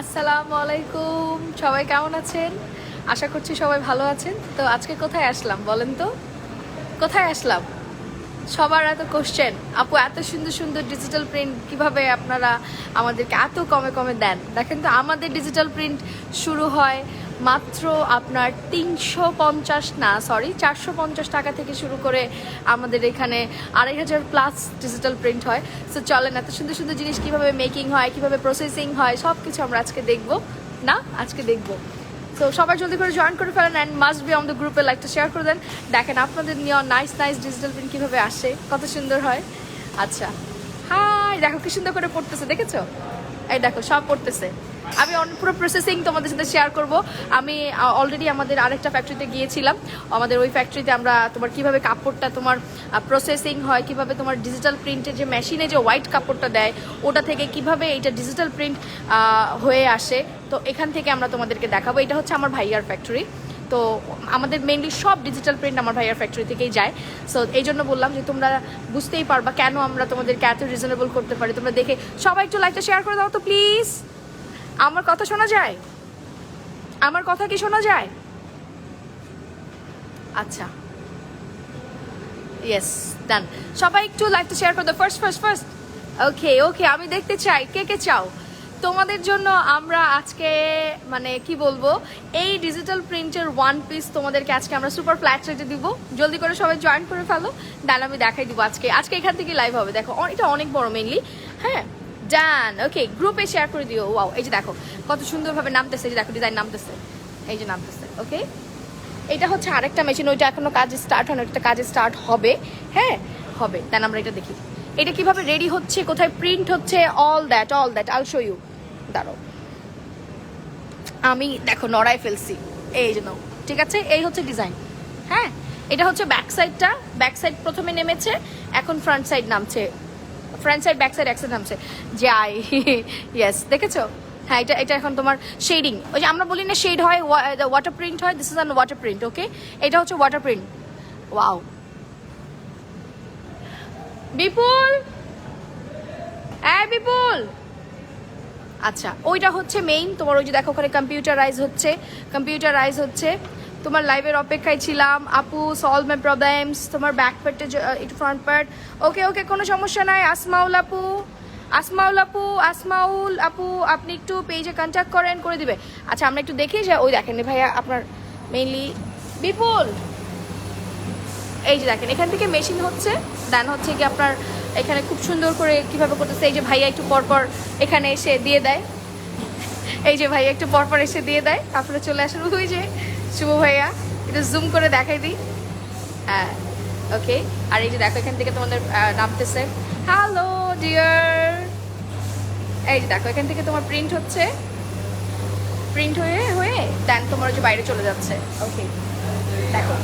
আসসালামু আলাইকুম, সবাই কেমন আছেন? আশা করছি সবাই ভালো আছেন। তো আজকে কোথায় আসলাম বলেন তো? কোথায় আসলাম? সবার এত কোশ্চেন, আপু এত সুন্দর সুন্দর ডিজিটাল প্রিন্ট কিভাবে আপনারা আমাদেরকে এত কমে কমে দেন। দেখেন তো, আমাদের ডিজিটাল প্রিন্ট শুরু হয় মাত্র আপনার 450 টাকা থেকে শুরু করে আমাদের এখানে 2500 প্লাস ডিজিটাল প্রিন্ট হয়। সো চলেন, এত সুন্দর সুন্দর জিনিস কিভাবে মেকিং হয়, কিভাবে প্রসেসিং হয়, সব কিছু আমরা আজকে দেখবো। আজকে দেখবো। সো সবাই জলদি করে জয়েন করে ফেলেন and must be on the গ্রুপে লাইকটা শেয়ার করে দেন। দেখেন আপনাদের নিয়ে নাইস ডিজিটাল প্রিন্ট কীভাবে আসে, কত সুন্দর হয়। আচ্ছা, হাই, দেখো কি সুন্দর করে পড়তেছে, দেখেছো? এই দেখো সব পড়তেছে। আমি পুরো প্রসেসিং তোমাদের সাথে শেয়ার করব। আমি অলরেডি আমাদের আরেকটা ফ্যাক্টরিতে গিয়েছিলাম। আমাদের ওই ফ্যাক্টরিতে আমরা তোমার কিভাবে কাপড়টা তোমার প্রসেসিং হয়, কিভাবে তোমার ডিজিটাল প্রিন্টের যে মেশিনে যে হোয়াইট কাপড়টা দেয় ওটা থেকে কিভাবে এটা ডিজিটাল প্রিন্ট হয়ে আসে, তো এখান থেকে আমরা তোমাদেরকে দেখাবো। এটা হচ্ছে আমার ভাইয়ার ফ্যাক্টরি। তো আমাদের মেনলি সব ডিজিটাল প্রিন্ট আমার ভাইয়ার ফ্যাক্টরি থেকেই যায়। সো এই জন্য বললাম যে তোমরা বুঝতেই পারবা কেন আমরা তোমাদেরকে এত রিজনেবল করতে পারি। তোমরা দেখে সবাই একটু লাইকটা শেয়ার করে দাও তো প্লিজ। আমার কথা শোনা যায়? আমার কথা কি শোনা যায়? আচ্ছা, ইয়েস, ডান। সবাই একটু লাইকটা শেয়ার করে দাও। ফার্স্ট ওকে, আমি দেখতে চাই কে চাও। তোমাদের জন্য আমরা আজকে মানে কি বলবো, এই ডিজিটাল প্রিন্টের ওয়ান পিস তোমাদেরকে আজকে আমরা সুপার ফ্ল্যাট রেটে দিব। জলদি করে সবাই জয়েন করে ফেলো, ডান। আমি দেখাই দিব আজকে এখান থেকে লাইভ হবে। দেখো এটা অনেক বড় মেইনলি, হ্যাঁ, ডান। ওকে, গ্রুপে শেয়ার করে দিও। ওয়াও, এই যে দেখো কত সুন্দরভাবে নামতেছে, এই যে দেখো ডিজাইন নামতেছে, এই যে নামতেছে। ওকে, এটা হচ্ছে আরেকটা মেশিন, ওইটা এখনো কাজ স্টার্ট হয় না, একটা কাজে স্টার্ট হবে, হ্যাঁ হবে। দেন আমরা এটা দেখি এটা কিভাবে রেডি হচ্ছে, কোথায় প্রিন্ট হচ্ছে, অল দ্যাট আইল শো ইউ। দাঁড়ো, আমি দেখো নড়াই ফেলছি, এই জন্য ঠিক আছে। এই হচ্ছে ডিজাইন, হ্যাঁ। এটা হচ্ছে ব্যাক সাইডটা, ব্যাক সাইড প্রথমে নেমেছে, এখন ফ্রন্ট সাইড নামছে, ফ্রন্ট সাইড ব্যাক সাইড একসাথে নামছে। যাই, ইয়েস, দেখেছো? হ্যাঁ, এটা এখন তোমার শেডিং, ওই যে আমরা বলি না শেড হয়, ওয়াটার প্রিন্ট হয়। This is an water print. Okay, এটা হচ্ছে water print. Wow, Bipul, Bipul. আচ্ছা, ওইটা হচ্ছে মেইন তোমার, ওই যে দেখো ওখানে কম্পিউটারাইজ হচ্ছে। তোমার লাইভের অপেক্ষায় ছিলাম আপু, সলভ মাই প্রবলেমস। তোমার ব্যাক পার্টে একটু ফ্রন্ট পার্ট। ওকে, কোনো সমস্যা নাই। আসমাউল আপু আপনি একটু পেজে কন্ট্যাক্ট করে দিবে। আচ্ছা, আমরা একটু দেখি যে ওই দেখেন ভাইয়া আপনার মেইনলি বিপুল, এই যে দেখেন এখান থেকে মেশিন হচ্ছে, দেন হচ্ছে কি আপনার এখানে খুব সুন্দর করে কিভাবে করতেছে। এই যে ভাইয়া একটু পরপর এখানে এসে দিয়ে দেয়, তারপরে চলে আসেন। ওই যে শুভ ভাইয়া, একটু জুম করে দেখাই দিই। হ্যাঁ, ওকে। আর এই যে দেখো এখান থেকে তোমাদের নামতেছে, হ্যালো ডিয়ার। এই যে দেখো এখান থেকে তোমার প্রিন্ট হচ্ছে, প্রিন্ট হয়ে দেন তোমার যে বাইরে চলে যাচ্ছে। ওকে, দেখো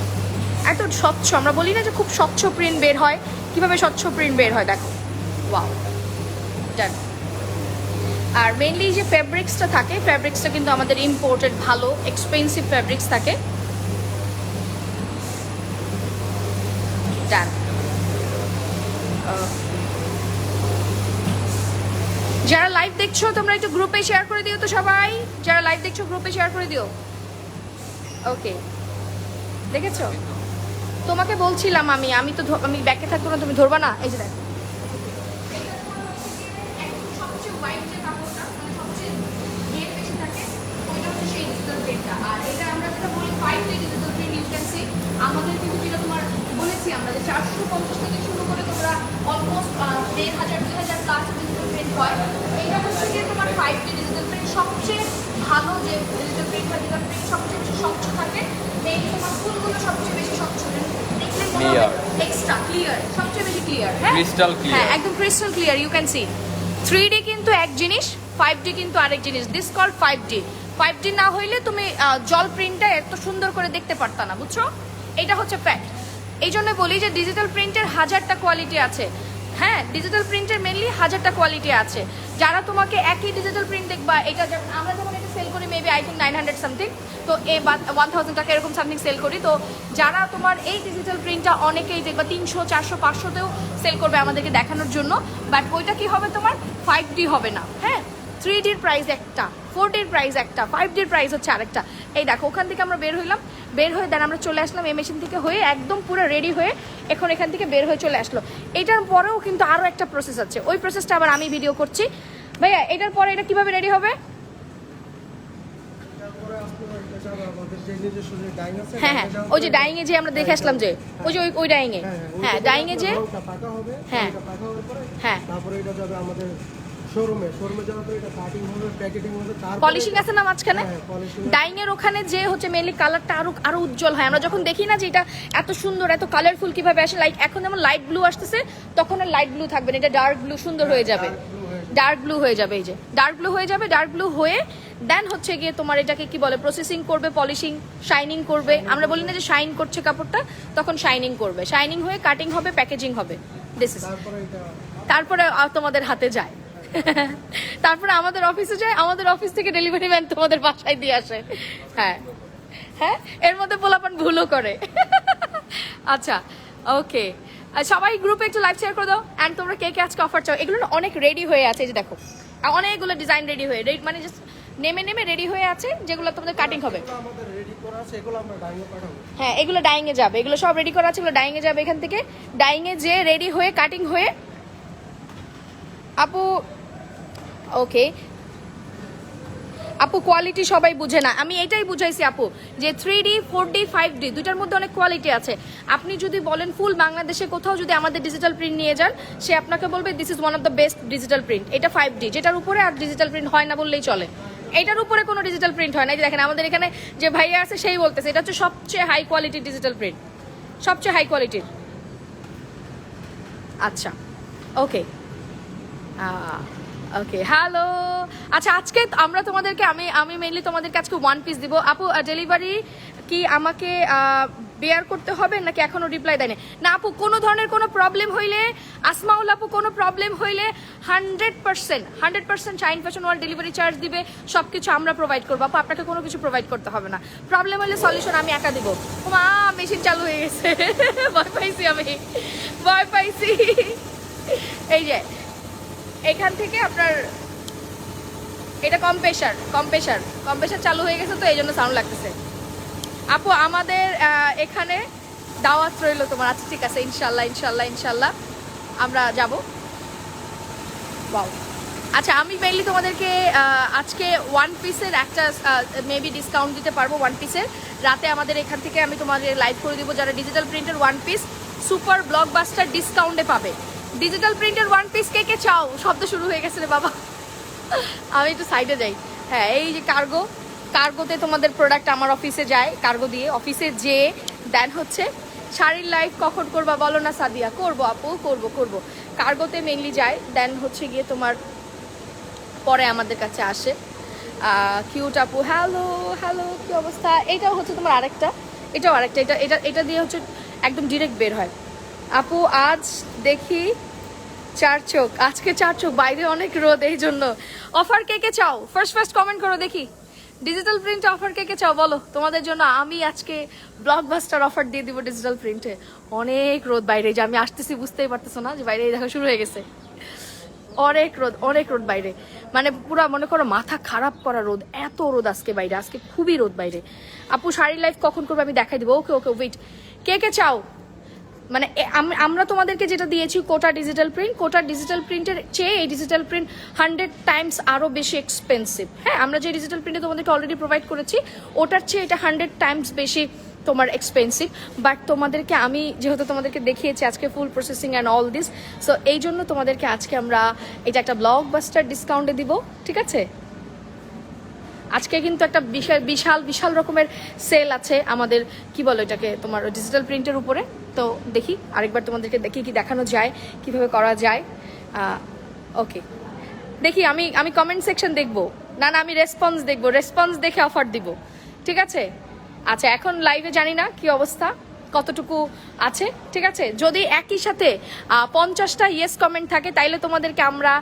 এত স্বচ্ছ, আমরা বলি না যে খুব স্বচ্ছ প্রিন্ট বের হয়, কিভাবে স্বচ্ছ প্রিন্ট বের হয় দেখো। ওয়াও, ডান। আর মেইনলি যে ফ্যাব্রিক্সটা থাকে, ফ্যাব্রিক্সটা কিন্তু আমাদের ইম্পোর্টেড ভালো এক্সপেন্সিভ ফ্যাব্রিক্স থাকে। ডান। যারা লাইভ দেখছো তোমরা একটু গ্রুপে শেয়ার করে দিও তো সবাই। যারা লাইভ দেখছো গ্রুপে শেয়ার করে দিও। ওকে, দেখেছো? তোমাকে বলছিলাম আমি ব্যাকে থাকবো না, তুমি ধরবা না। এই যে দেখো আমাদের কিন্তু যেটা তোমার বলেছি আমরা যে 450 থেকে শুরু করে তোমরা অলমোস্ট 1500-2000 প্লাস ডিজিটাল প্রিন্ট হয়। এইটা হচ্ছে যে তোমার 5D ডিজিটাল প্রিন্ট সবচেয়ে ভালো, যে ডিজিটাল প্রিন্ট বা ডিজিটাল প্রিন্ট সবচেয়ে বেশি স্বচ্ছ থাকে। মেইনলি তোমার ফুলগুলো সবচেয়ে বেশি স্বচ্ছ, দেখলে মনে হবে এক্সট্রা ক্লিয়ার, সবচেয়ে বেশি ক্লিয়ার। হ্যাঁ, ক্রিস্টাল ক্লিয়ার, হ্যাঁ একদম crystal clear. You can see 3D কিন্তু এক জিনিস, 5D কিন্তু আরেক জিনিস। দিস কল 5D না হইলে তুমি জল প্রিন্টটা এত সুন্দর করে দেখতে পারতা না, বুঝছো? এটা হচ্ছে ফ্যাক্ট। এই জন্য বলি যে ডিজিটাল প্রিন্টের 1000টা কোয়ালিটি আছে। হ্যাঁ, ডিজিটাল প্রিন্টের মেনলি 1000টা কোয়ালিটি আছে। যারা তোমাকে একই ডিজিটাল প্রিন্ট দেখবা, এটা আমরা যখন এটা সেল করি মেবি আই থিঙ্ক 900 সামথিং, তো 1000 টাকা এরকম সামথিং সেল করি। তো যারা তোমার এই ডিজিটাল প্রিন্টটা অনেকেই দেখবা 300, 400, 500তেও সেল করবে আমাদেরকে দেখানোর জন্য, বাট ওইটা কি হবে তোমার 5D হবে না। হ্যাঁ, 3Dর প্রাইস একটা, 4Dর প্রাইস একটা, 5Dর প্রাইস হচ্ছে আরেকটা। এই দেখো ওখান থেকে আমরা বের হইলাম, বের হয়ে দেন আমরা চলে আসলাম এই মেশিন থেকে হয়ে একদম পুরো রেডি হয়ে এখন এখান থেকে বের হয়ে চলে আসলো। এটার পরেও কিন্তু আরও একটা প্রসেস আছে, ওই প্রসেসটা আবার আমি ভিডিও করছি। ভাইয়া এটার পরে এটা কিভাবে রেডি হবে? হ্যাঁ হ্যাঁ, ওই যে ডাইং এ যে আমরা দেখে আসলাম যে ওই যে ওই ডাইং এ, হ্যাঁ ডাইং এ যে হ্যাঁ হ্যাঁ তারপরে এটা যাবে আমাদের শোরুমে যাওয়ার পরে এটা কাটিং হবে, প্যাকেটিং হবে, তারপর পলিশিং আছে না মাঝখানে। ডাইং এর ওখানে যে হচ্ছে মেনলি কালারটা আরো উজ্জ্বল হয়। আমরা যখন দেখি না যে এটা এত সুন্দর এত কালারফুল কিভাবে আসে, লাইক এখন যেমন লাইট ব্লু আসতেছে তখন আর লাইট ব্লু থাকবে না, এটা ডার্ক ব্লু সুন্দর হয়ে যাবে, ডার্ক ব্লু হয়ে যাবে। এই যে ডার্ক ব্লু হয়ে যাবে, ডার্ক ব্লু হয়ে দেন হচ্ছে গিয়ে তোমার এটাকে কি বলে প্রসেসিং করবে, পলিশিং, শাইনিং করবে। আমরা বলি না যে শাইন করছে কাপড়টা, তখন শাইনিং করবে, শাইনিং হয়ে কাটিং হবে, প্যাকেজিং হবে। দিস ইজ তারপরে তোমাদের হাতে যায় তারপরে আমাদের অফিসে যায়, আমাদের অফিস থেকে ডেলিভারি ম্যান তোমাদের বাসায় দিয়ে আসে। হ্যাঁ হ্যাঁ, এর মধ্যে পোলাপান ভুলও করে আচ্ছা ওকে, সবাই গ্রুপে একটু লাইভ শেয়ার করে দাও। অ্যান্ড তোমরা কে কে আজকে অফার চাও? এগুলো না অনেক রেডি হয়ে আছে, এই যে দেখো অনেকগুলো ডিজাইন রেডি হয়ে মানে জাস্ট নেমে রেডি হয়ে আছে, যেগুলো তোমাদের কাটিং হবে। হ্যাঁ এগুলো ডাইং এ যাবে, এগুলো সব রেডি করা আছে, এগুলো ডাইং এ যাবে। এখান থেকে ডাইং এ যে রেডি হয়ে কাটিং হয়ে আপু ওকে আপু কোয়ালিটি সবাই বুঝে না, আমি এটাই বুঝাইছি আপু যে 3D 4D 5D দুইটার মধ্যে অনেক কোয়ালিটি আছে। আপনি যদি বলেন ফুল বাংলাদেশে কোথাও যদি আমাদের ডিজিটাল প্রিন্ট নিয়ে যান, সে আপনাকে বলবে this is one of the best digital print. এটা 5D, যেটার উপরে আর ডিজিটাল প্রিন্ট হয় না বললেই চলে, এটার উপরে কোনো ডিজিটাল প্রিন্ট হয় না। এই যে দেখেন আমাদের এখানে যে ভাইয়া আছে সেই বলতেছে এটা হচ্ছে সবচেয়ে হাই কোয়ালিটির ডিজিটাল প্রিন্ট, সবচেয়ে হাই কোয়ালিটির। আচ্ছা ওকে ওকে হ্যালো। আচ্ছা আজকে আমরা তোমাদেরকে আমি মেইনলি তোমাদেরকে আজকে ওয়ান পিস দিব। আপু ডেলিভারি কি আমাকে বেয়ার করতে হবে নাকি এখনো রিপ্লাই দেয়নি? না আপু, কোনো ধরনের কোনো প্রবলেম হইলে আসমাউল আপু কোনো প্রবলেম হইলে 100% shine fashion world delivery charge দিবে, সব কিছু আমরা প্রোভাইড করবো আপু, আপনাকে কোনো কিছু প্রোভাইড করতে হবে না। প্রবলেম হলে সলিউশন আমি একা দিব। মা মেশিন চালু হয়ে গেছে ভয় পাইছি, আমি ভয় পাইছি। এই যে এখান থেকে আপনার এটা কম্প্রেসার চালু হয়ে গেছে, তো এই জন্য সাউন্ড লাগতেছে। আপু আমাদের এখানে দাওয়াত রইল তোমার। আচ্ছা ঠিক আছে, ইনশাল্লাহ আমরা যাব। ওয়াও আচ্ছা, আমি মেইনলি তোমাদেরকে আজকে ওয়ান পিসের একটা মেবি ডিসকাউন্ট দিতে পারবো। ওয়ান পিসের রাতে আমাদের এখান থেকে আমি তোমাদের লাইভ করে দিব, যারা ডিজিটাল প্রিন্টের ওয়ান পিস সুপার ব্লকবাস্টার ডিসকাউন্টে পাবে। ডিজিটাল প্রিন্টের ওয়ান পিস কে কে চাও? শব্দ শুরু হয়ে গেছে রে বাবা, আমি একটু সাইডে যাই। হ্যাঁ এই যে কার্গোতে তোমাদের প্রোডাক্ট আমার অফিসে যায়, কার্গো দিয়ে অফিসে যেয়ে দেন হচ্ছে শাড়ির লাইভ কখন করবা বলো না সাদিয়া? করবো আপু, করবো। কার্গোতে মেনলি যায়, দেন হচ্ছে গিয়ে তোমার পরে আমাদের কাছে আসে। কিউট আপু হ্যালো কি অবস্থা? এটাও হচ্ছে তোমার আরেকটা, এটা দিয়ে হচ্ছে একদম ডিরেক্ট বের হয়। আপু আজ দেখি 4 চোখ, আজকে 4 চোখ, বাইরে অনেক রোদ, এই জন্য। অফার কে কে চাও? ফার্স্ট কমেন্ট করো দেখি। ডিজিটাল প্রিন্টে অফার কে কে চাও বলো? তোমাদের জন্য আমি আজকে ব্লকবাস্টার অফার দিয়ে দিব ডিজিটাল প্রিন্টে। অনেক রোদ বাইরে, যে আমি আসতেছি বুঝতেই পারতেছো না যে বাইরে দেখা শুরু হয়ে গেছে। অনেক রোদ বাইরে, মানে পুরা মনে করো মাথা খারাপ করা রোদ, এত রোদ আজকে বাইরে, আজকে খুবই রোদ বাইরে। আপু শাড়ির লাইভ কখন করবে আমি দেখাই দিব। ওকে ওয়েট, কে কে চাও? মানে আমরা তোমাদেরকে যেটা দিয়েছি কোটা ডিজিটাল প্রিন্টের চেয়ে এই ডিজিটাল প্রিন্ট 100 টাইমস আরও বেশি এক্সপেন্সিভ। হ্যাঁ, আমরা যে ডিজিটাল প্রিন্টে তোমাদেরকে অলরেডি প্রোভাইড করেছি ওটার চেয়ে এটা 100 টাইমস বেশি তোমার এক্সপেন্সিভ। বাট তোমাদেরকে আমি যেহেতু তোমাদেরকে দেখিয়েছি আজকে full processing and all this, so এই জন্য তোমাদেরকে আজকে আমরা এটা একটা ব্লকবাস্টার ডিসকাউন্টে দিব, ঠিক আছে? আজকে কিন্তু একটা বিশাল রকমের সেল আছে আমাদের, কি বলো এটাকে, তোমার ডিজিটাল প্রিন্টের উপরে। তো দেখি আরেকবার তোমাদেরকে দেখি কি দেখানো যায়, কিভাবে করা যায়। ওকে দেখি, আমি কমেন্ট সেকশন দেখবো, না আমি রেসপন্স দেখবো, রেসপন্স দেখে অফার দিব, ঠিক আছে? আচ্ছা এখন লাইভে জানি না কি অবস্থা, কতটুকু আছে, ঠিক আছে? যদি একই সাথে 50টা ইয়েস কমেন্ট থাকে তাইলে তোমাদেরকে আমরা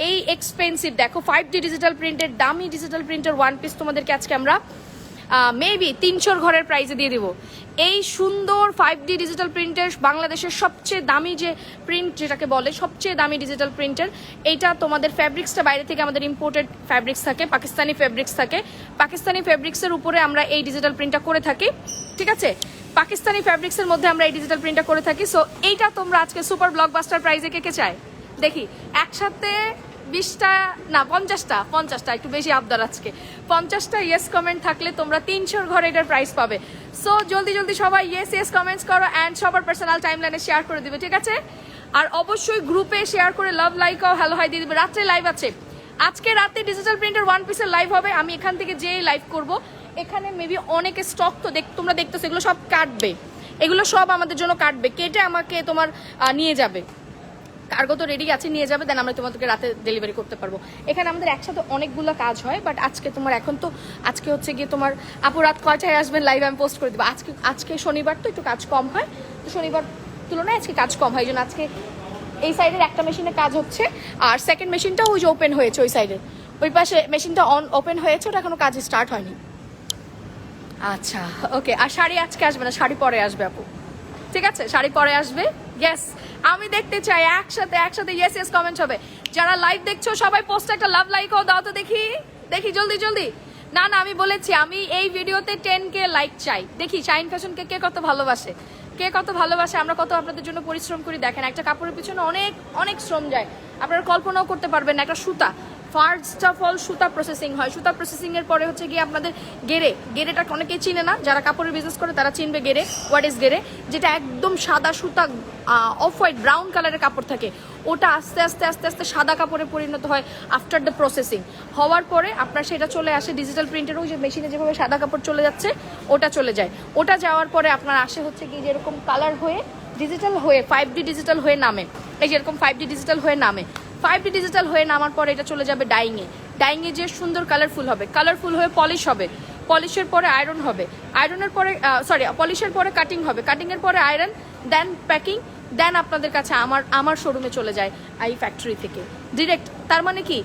এই এক্সপেন্সিভ দেখো 5D ডিজিটাল প্রিন্টের দামি ডিজিটাল প্রিন্টের ওয়ান পিস তোমাদেরকে আজকে আমরা মেবি 300 ঘরের প্রাইজে দিয়ে দিব। এই সুন্দর 5D ডিজিটাল প্রিন্টের বাংলাদেশের সবচেয়ে দামি যে প্রিন্ট যেটাকে বলে সবচেয়ে দামি ডিজিটাল প্রিন্টার, এইটা তোমাদের ফ্যাব্রিক্সটা বাইরে থেকে আমাদের ইম্পোর্টেড ফ্যাব্রিক্স থাকে, পাকিস্তানি ফ্যাব্রিক্স থাকে। পাকিস্তানি ফ্যাব্রিক্সের উপরে আমরা এই ডিজিটাল প্রিন্টটা করে থাকি, ঠিক আছে? পাকিস্তানি ফ্যাব্রিক্সের মধ্যে আমরা এই ডিজিটাল প্রিন্টটা করে থাকি। সো এইটা তোমরা আজকে সুপার ব্লকবাস্টার প্রাইজে কে কে চায় দেখি। একসাথে 20টা না 50টা একটু বেশি আবদার আজকে, 50টা ইয়েস কমেন্ট থাকলে তোমরা 300 ঘরে এটার প্রাইস পাবে। সো জলদি জলদি সবাই ইয়েস কমেন্টস করো অ্যান্ড সবার পার্সোনাল টাইমলাইনে শেয়ার করে দিবে, ঠিক আছে? আর অবশ্যই গ্রুপে শেয়ার করে লাভ লাইক ও হ্যালো হাই দিয়ে দিবে। রাত্রে লাইভ আছে, আজকে রাতে ডিজিটাল প্রিন্টার 1 পিসের লাইভ হবে। আমি এখান থেকে যেই লাইভ করব, এখানে মেবি অনেকে স্টক তো তোমরা দেখতেছো, এগুলো সব কাটবে, এগুলো সব আমাদের জন্য কাটবে, কেটে আমাকে তোমার নিয়ে যাবে। কার্গো তো রেডি আছে, নিয়ে যাবে, দেন আমরা তোমাদেরকে রাতে ডেলিভারি করতে পারবো। এখানে আমাদের একসাথে অনেকগুলো কাজ হয়, বাট আজকে তোমার আজকে হচ্ছে গিয়ে তোমার আপু রাত কয়টায় আসবেন লাইভ আমি পোস্ট করে দেবো। আজকে শনিবার তো একটু কাজ কম হয়, তো শনিবার তুলনায় আজকে কাজ কম হয়, এই জন্য আজকে এই সাইডের একটা মেশিনে কাজ হচ্ছে, আর সেকেন্ড মেশিনটা ওই যে ওপেন হয়েছে ওই সাইডের, ওই পাশে মেশিনটা ওপেন হয়েছে, ওটা এখনো কাজ স্টার্ট হয়নি। আচ্ছা ওকে। আর শাড়ি আজকে আসবে না, শাড়ি পরে আসবে আপু, ঠিক আছে? শাড়ি পরে আসবে। ইয়েস, আমি দেখতে চাই একসাথে ইয়েস কমেন্ট হবে। যারা লাইভ দেখছো সবাই পোস্টে একটা লাভ লাইকও দাও তো দেখি জলদি। না আমি বলেছি আমি এই ভিডিওতে 10K লাইক চাই। দেখি শাহিন ফ্যাশনকে কে কত ভালোবাসে, আমরা কত আপনাদের জন্য পরিশ্রম করি। দেখেন একটা কাপড়ের পিছনে অনেক শ্রম যায়, আপনারা কল্পনাও করতে পারবেন না। একটা সুতা, ফার্স্ট অফ অল সুতা প্রসেসিং হয়, সুতা প্রসেসিং এর পরে হচ্ছে গিয়ে আপনাদের গেরেটা অনেকেই চিনে না, যারা কাপড়ের বিজনেস করে তারা চিনবে গেরে। What is গেরে? যেটা একদম সাদা সুতা, অফ হোয়াইট ব্রাউন কালারের কাপড় থাকে, ওটা আস্তে আস্তে সাদা কাপড়ে পরিণত হয় আফটার দ্য প্রসেসিং। হওয়ার পরে আপনার সেটা চলে আসে ডিজিটাল প্রিন্টের, ওই যে মেশিনে যেভাবে সাদা কাপড় চলে যাচ্ছে ওটা চলে যায়। ওটা যাওয়ার পরে আপনার আসে হচ্ছে কি যেরকম কালার হয়ে ডিজিটাল হয়ে 5D ডিজিটাল হয়ে নামে, এই যেরকম 5D ডিজিটাল হয়ে নামে। 5D ডিজিটাল হয়ে নামার পরে এটা চলে যাবে ডাইংয়ে যে সুন্দর কালারফুল হয়ে পলিশ হবে, পলিশের পরে আয়রন হবে, আয়রনের পরে পলিশের পরে কাটিং হবে, কাটিংয়ের পরে আয়রন, দেন প্যাকিং, দেন আপনাদের কাছে আমার শোরুমে চলে যায় এই ফ্যাক্টরি থেকে ডিরেক্ট। তার মানে কি,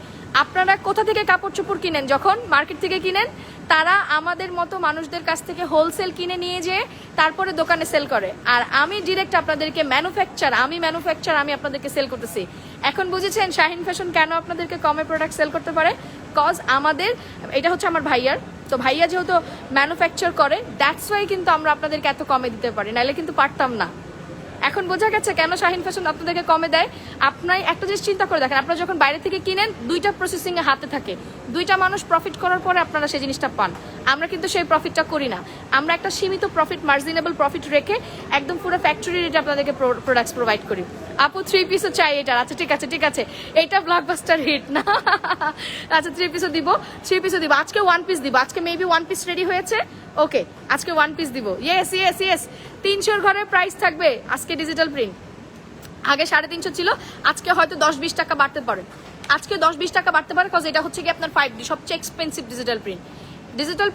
আপনারা কোথা থেকে কাপড় চোপড় কিনেন, যখন মার্কেট থেকে কিনেন, তারা আমাদের মতো মানুষদের কাছ থেকে হোলসেল কিনে নিয়ে যেয়ে তারপরে দোকানে সেল করে। আর আমি ডিরেক্ট আপনাদেরকে আমি আপনাদেরকে সেল করতেছি। এখন বুঝেছেন শাহিন ফ্যাশন কেন আপনাদেরকে কমে প্রোডাক্ট সেল করতে পারে? কজ এটা হচ্ছে আমার ভাইয়ার, তো ভাইয়া যেহেতু ম্যানুফ্যাকচার করে, দ্যাটস ওয়াই কিন্তু আমরা আপনাদেরকে এত কমে দিতে পারি, নাহলে কিন্তু পারতাম না। এখন বোঝা গেছে কেন শাহিন ফ্যাশন আপনাদেরকে কমে দেয়। আপনার একটা জিনিস চিন্তা করে দেখেন, আপনারা যখন বাইরে থেকে কিনেন 2টা প্রসেসিং এ হাতে থাকে, 2টা মানুষ প্রফিট করার পরে আপনারা সেই জিনিসটা পান। আমরা কিন্তু সেই প্রফিটটা করি না, আমরা একটা সীমিত প্রফিট, মার্জিনেবল প্রফিট রেখে একদম পুরো ফ্যাক্টরি রেটে আপনাদেরকে প্রোডাক্টস প্রোভাইড করি। আপু 3 পিসও চাই এটার। আচ্ছা ঠিক আছে, এটা ব্লকবাস্টার হিট না। আচ্ছা 3 পিসও দিব, আজকে 1 পিস দিব, আজকে মেবি 1 পিস রেডি হয়েছে। ওকে, আজকে 1 পিস দিব। ইয়েস 300 ঘরের প্রাইস থাকবে আজকে ডিজিটাল প্রিন্ট। আগে 350 ছিল, আজকে হয়তো 10-20 টাকা বাড়তে পারে, কজ এটা হচ্ছে কি আপনার 5D সবচেয়ে এক্সপেন্সিভ ডিজিটাল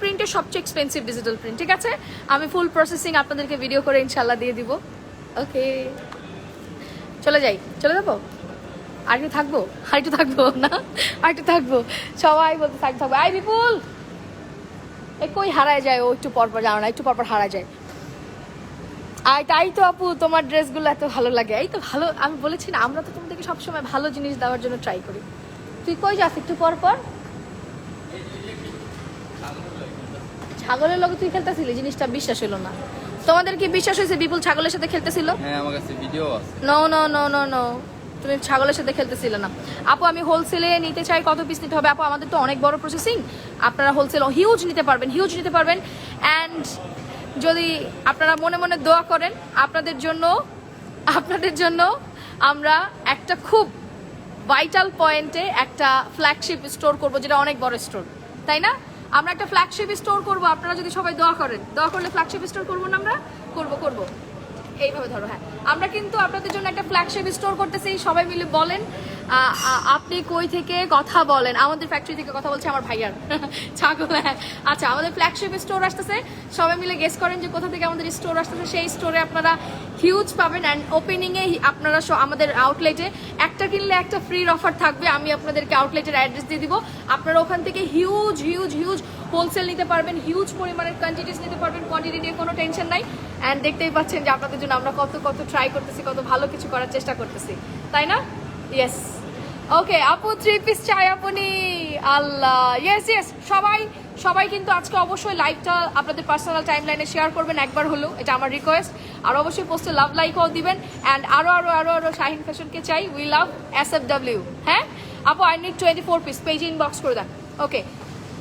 প্রিন্টের সবচেয়ে এক্সপেন্সিভ ডিজিটাল প্রিন্ট, ঠিক আছে? আমি ফুল প্রসেসিং আপনাদেরকে ভিডিও করে ইনশাল্লাহ দিয়ে দিব। ওকে, চলে যাবো। আর একটু থাকবো না, সবাই বলতে থাকবো। আই বিপুল কই হারায় যায়, ও একটু পরপর জানো না, একটু পরপর হারায় যায়। তাই তো আপু তোমার ড্রেসগুলো এত ভালো লাগে। এই তো ভালো, আমি বলেছি না, আমরা তো তোমাদেরকে সবসময় ভালো জিনিস দেওয়ার জন্য ট্রাই করি। তুই কই যাস একটু পরপর? ছাগলের লগে তুই খেলতেছিলি, জিনিসটা বিশ্বাস হলো না। তোমাদের কি বিশ্বাস হয়েছে বিপুল ছাগলের সাথে খেলতেছিল? হ্যাঁ, আমার কাছে ভিডিও আছে। নো, তুমি ছাগলের সাথে খেলতেছিল না। আপু আমি হোলসেলে নিতে চাই, কত পিস নিতে হবে? আপু আমাদের তো অনেক বড় প্রসেসিং, আপনারা হোলসেল হিউজ নিতে পারবেন। অ্যান্ড যদি আপনারা মনে মনে দোয়া করেন, আপনাদের জন্য আমরা একটা খুব ভাইটাল পয়েন্টে একটা ফ্ল্যাগশিপ স্টোর করব, যেটা অনেক বড় স্টোর, তাই না? আমরা একটা ফ্ল্যাগশিপ স্টোর করব, আপনারা যদি সবাই দোয়া করলে ফ্ল্যাগশিপ স্টোর করবো না? আমরা করব এইভাবে ধরো। হ্যাঁ, আমরা কিন্তু আপনাদের জন্য একটা ফ্ল্যাগশিপ স্টোর করতেছি, সবাই মিলে বলেন আপনি কই থেকে কথা বলেন? আমাদের ফ্যাক্টরি থেকে কথা বলছে আমার ভাইয়ার ছাগল। হ্যাঁ আচ্ছা, আমাদের ফ্ল্যাগশিপ স্টোর আসতেছে, সবাই মিলে গেস করেন যে কোথা থেকে আমাদের স্টোর আসতেছে। সেই স্টোরে আপনারা হিউজ পাবেন অ্যান্ড ওপেনিংয়ে আপনারা আমাদের আউটলেটে একটা কিনলে একটা ফ্রির অফার থাকবে। আমি আপনাদেরকে আউটলেটের অ্যাড্রেস দিয়ে দিব, আপনারা ওখান থেকে হিউজ হিউজ হিউজ হোলসেল নিতে পারবেন, হিউজ পরিমাণের কোয়ান্টিটিস নিতে পারবেন, কোয়ান্টিটি নিয়ে কোনো টেনশন নাই। অ্যান্ড দেখতেই পাচ্ছেন যে আপনাদের জন্য আমরা কত কত ট্রাই করতেছি, কত ভালো কিছু করার চেষ্টা করতেছি, তাই না? ইয়েস, ওকে আপু 3 পিস চাই আপনি। আল্লাহ, ইয়েস ইয়েস, সবাই সবাই কিন্তু আজকে অবশ্যই লাইভটা আপনাদের পার্সোনাল টাইম লাইনে শেয়ার করবেন একবার হলো, এটা আমার রিকোয়েস্ট। আর অবশ্যই পোস্টে লাভ লাইকও দিবেন। অ্যান্ড আরো আরো আরো আরো শাহিন ফ্যাশনকে চাই, উই লাভ SFW। হ্যাঁ আপু, আই নিড 24 পিস, পেজে ইনবক্স করে দেন। ওকে,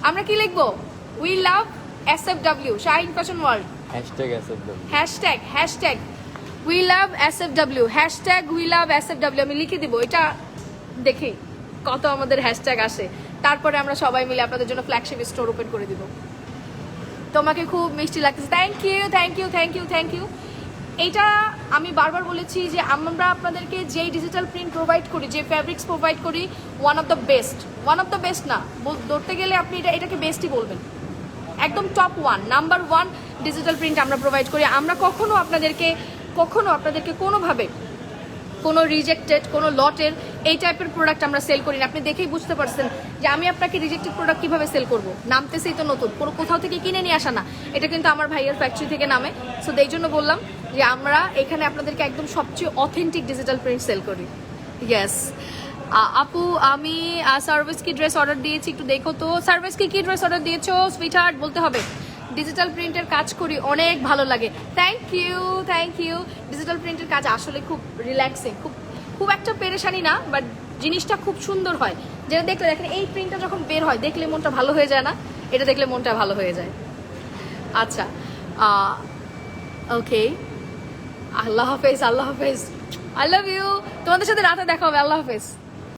আমরা কি লিখবো? We love SFW, Shahin fashion world, hashtag we love SFW, hashtag we love SFW। আমি লিখে দিব, এটা দেখি কত আমাদের হ্যাশট্যাগ আসে, তারপরে আমরা সবাই মিলে আপনাদের জন্য ফ্ল্যাগশিপ স্টোর ওপেন করে দিব। তোমাকে খুব মিষ্টি লাগতেছে, thank you thank you thank you thank you. এইটা আমি বারবার বলেছি যে আমরা আপনাদেরকে যেই ডিজিটাল প্রিন্ট প্রোভাইড করি, যে ফ্যাব্রিক্স প্রোভাইড করি, ওয়ান অফ দ্য বেস্ট না, ধরতে গেলে আপনি এটাকে বেস্টই বলবেন, একদম top one, number one digital print আমরা প্রোভাইড করি। আমরা কখনো আপনাদেরকে কোনোভাবে কোনো রিজেক্টেড কোনো লটের এই টাইপের প্রোডাক্ট আমরা সেল করি না। আপনি দেখেই বুঝতে পারছেন যে আমি আপনাকে রিজেক্টেড প্রোডাক্ট কীভাবে সেল করবো, নামতেছেই তো নতুন, কোনো কোথাও থেকে কিনে নিয়ে আসা না, এটা কিন্তু আমার ভাইয়ের ফ্যাক্টরি থেকে নামে। সো এই জন্য বললাম যে আমরা এখানে আপনাদেরকে একদম সবচেয়ে অথেন্টিক ডিজিটাল প্রিন্ট সেল করি। ইয়েস আপু, আমি সার্ভিস কি ড্রেস অর্ডার দিয়েছি, একটু দেখো তো। সার্ভিস কি ড্রেস অর্ডার দিয়েছো সুইট হার্ট? বলতে হবে ডিজিটাল প্রিন্টের কাজ করি, অনেক ভালো লাগে। Thank you. ডিজিটাল প্রিন্টের কাজ আসলে খুব রিল্যাক্সিং, খুব একটা পেরেশানি না, বাট জিনিসটা খুব সুন্দর হয়। যেটা দেখলে দেখেন, এই প্রিন্টটা যখন বের হয় দেখলে মনটা ভালো হয়ে যায় না? এটা দেখলে মনটা ভালো হয়ে যায়। আচ্ছা, ওকে, আল্লাহ হাফেজ, আই লাভ ইউ। তোমাদের সাথে রাতে দেখা হবে, আল্লাহ হাফেজ।